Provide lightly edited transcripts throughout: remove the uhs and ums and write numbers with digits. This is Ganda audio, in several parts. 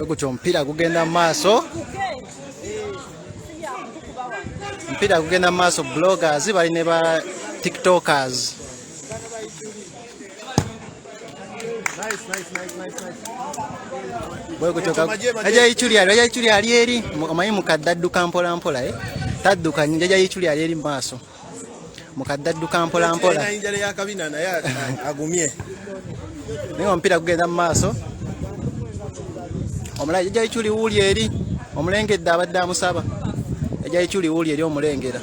Okutyo omupiira gugenda mu maaso. Omupiira gugenda mu maaso, bloggers bali ne ba tiktokers. Jaja Ichuli ali eri omanyi mukadde adduka mpola mpola tadduka Jaja Ichuli ali eri mu maaso mukadde adduka mpola mpola naye omupiira gugenda mu maaso. Omulala Jaja Ichuli wuuli eri omulengedde abadde amusaba. Jaja Ichuli wuuli eri omulengera.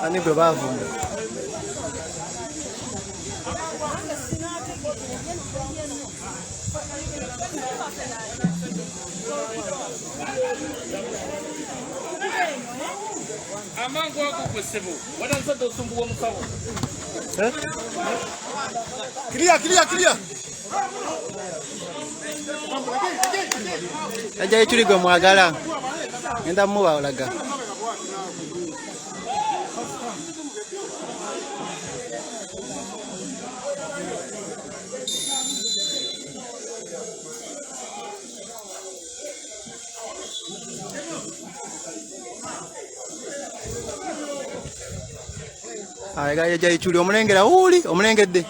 Ani gwe bavumba. Amangu wako kwesebo wanansada osumbuwa mukawo. Clear. Jaja Ichuli gwe mwagala. Ngenda muba olaga. Ayega Jaja Ichuli omulengera wuuli omulengedde.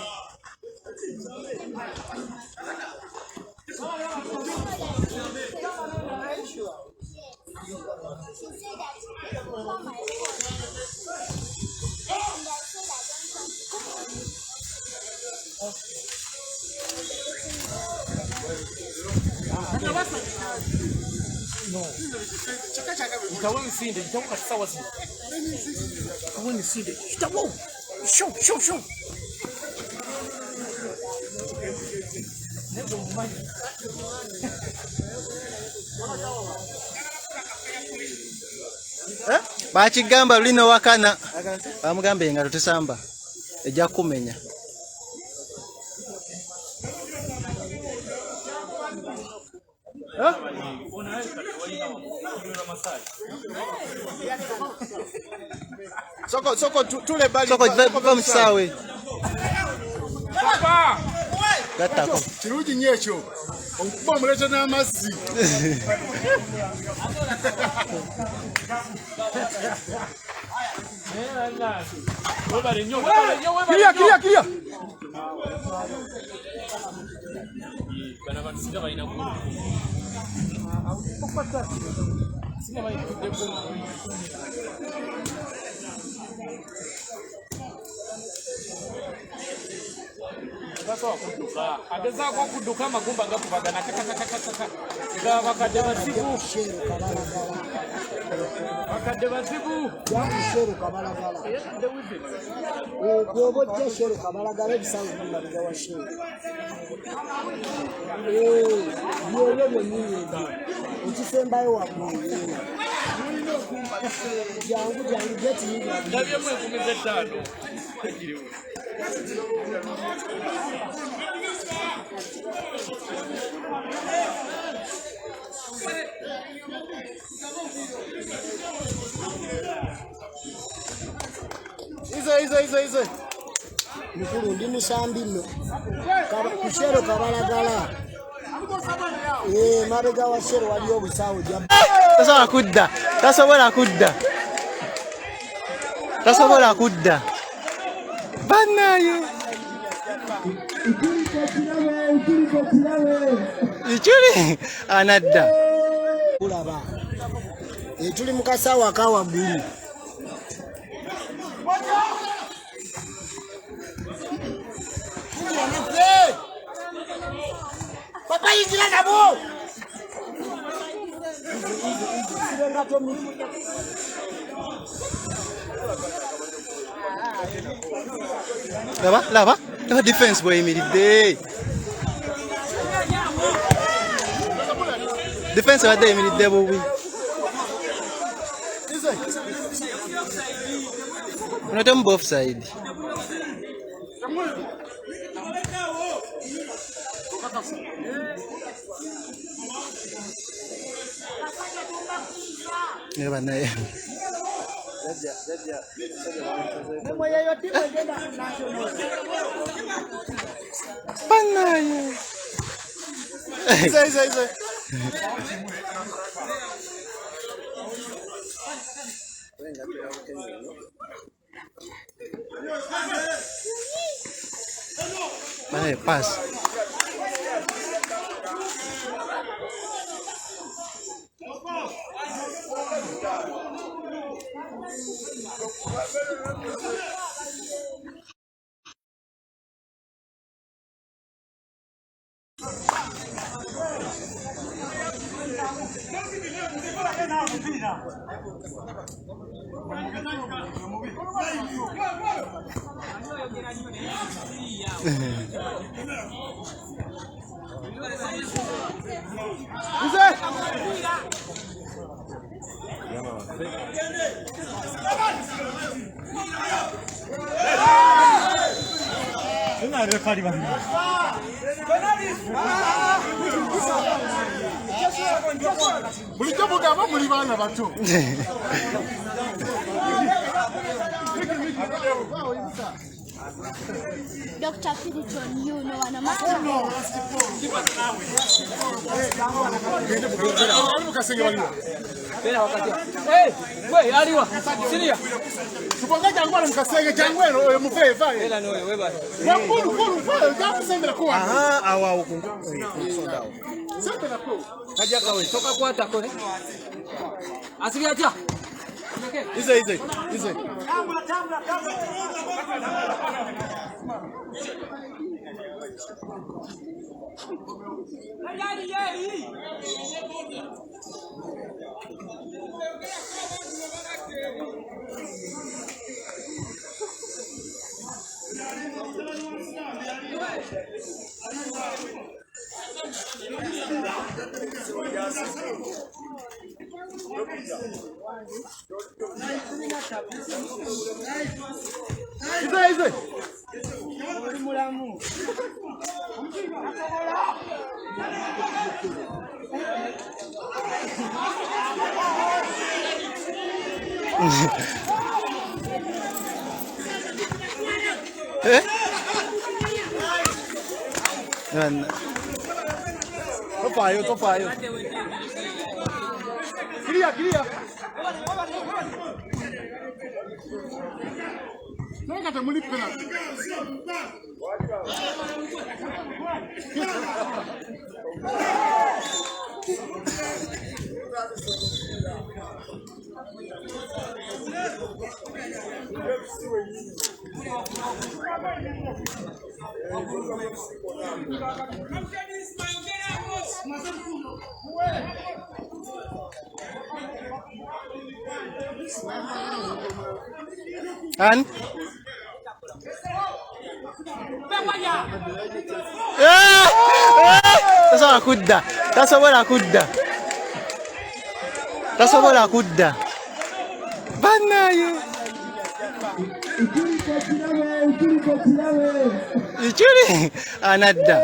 Show. Bakigamba lulino wakana. Bamugamba engalo tesamba. Ejja kumenya. Soko tule bali. Soko va msawe. Papa. Gatako. Kiruji nyecho. Okuba muleta n'amazzi. Clear. Agezaako okudduka amagumba gakubagana kaka bakadde bazibu Sheru kabalagala. Gwobojja sheru kabalagala ebisango mumabega wa sheru. Byolwo byennyini ebyo. Ekisembayo waggulu. Jangu gyetiyingira. ndabyemu 15 ekiriwo. Izo. Mukulu ndi musambi nno. Kushero kabalagala. Mabega wa shero waliyo obusawo jja. Tasobola kudda. Bannaye. Ichuli anadda. Kulaba. Tuli mu kasawo akawaggulu. bayingira nabo. Laba defense boy imiridde. Defense wadde imiridde bubi. Not on both sides. Pass. Bulijjo mugamba muli baana bato. Dr. Piriton, you know, and I'm Topayo. Clear. Nanga temuli penalty. And tasobola kudda banaye ichuri anadda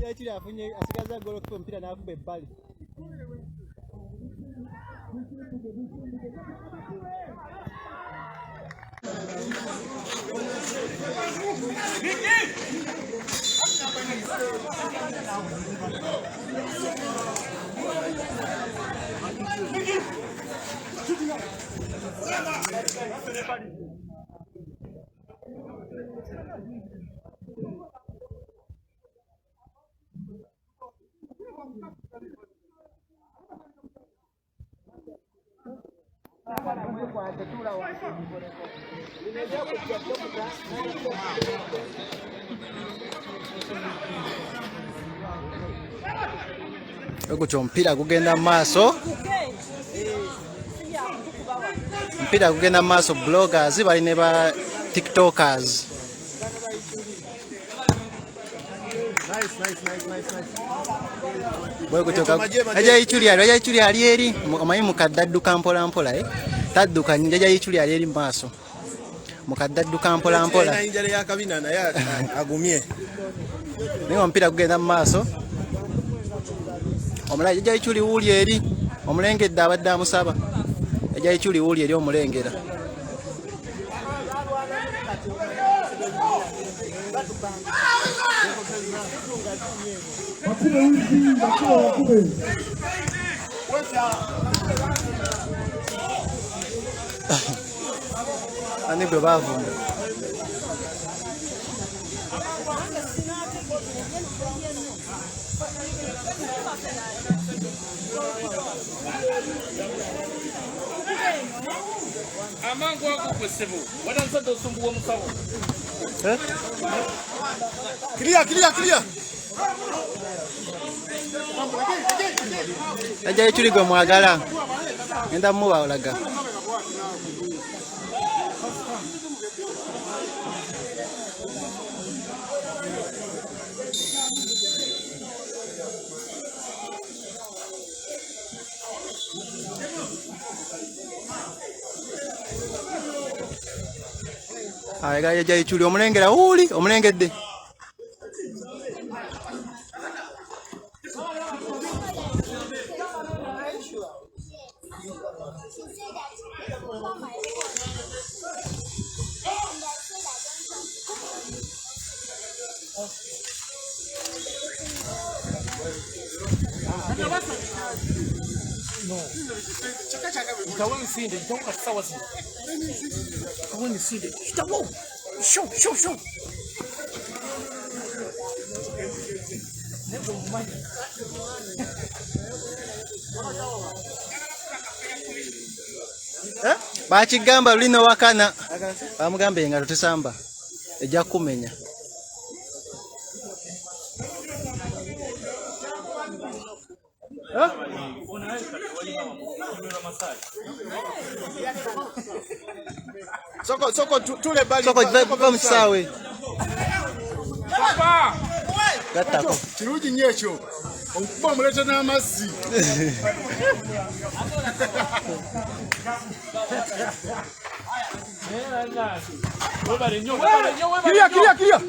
Yachuli afunye asigaza golo kwa mpira na akuba ebbali. Ogutyo mpira gugenda maaso. Mpira gugenda maaso, bloggers bali ne ba tiktokers. Bwe kutoka aja ichuli ali eri omanyi mukadadduka mpola mpola tadduka njaja ichuli ali eri maaso mukadadduka mpola mpola n'enjala ya kabina naye agumye niwo mpira gugenda maaso. Omulala aja ichuli wuli eri omulengedde abadde amusaba aja ichuli wuli eri omulengera. Ani gwe bavumba amangu ako gwe ssebo watansadde osumbuwa omusawo Clear. aja ichuli gwe mwagala ngenda muba olaga. Ayega aja ichuli omulengera wuli omulengedde. Bakigamba lino wakana bamugamba engalo tesamba ejja kumenya. Soko tule bali. Soko va musawe. Gatako. Kirungi nnyo ekyo. Okuba omuleta n'amazzi. Clear.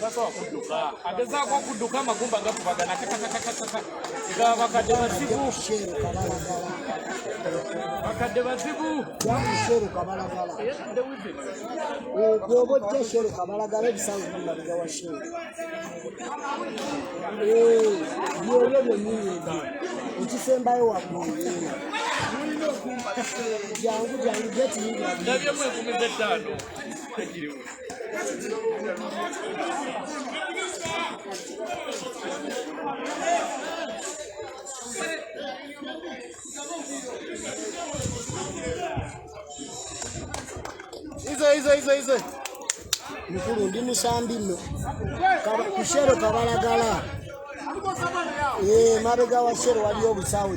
tasobola kudduka agezaako okudduka amagumba gakubagana nga bakadde bazibu Shero kabalagala. Gwoba ojja Shero kabalagala ebisawo bimabega wa Shero. Byolyo byennyini ebyo ekisembayo waggulu jangu getiyingira ndabyemu 15 egiriwo. Izo. mukulu ndi musambi nno ku Shero kabalagala mabega wa Shero waliyo obusawo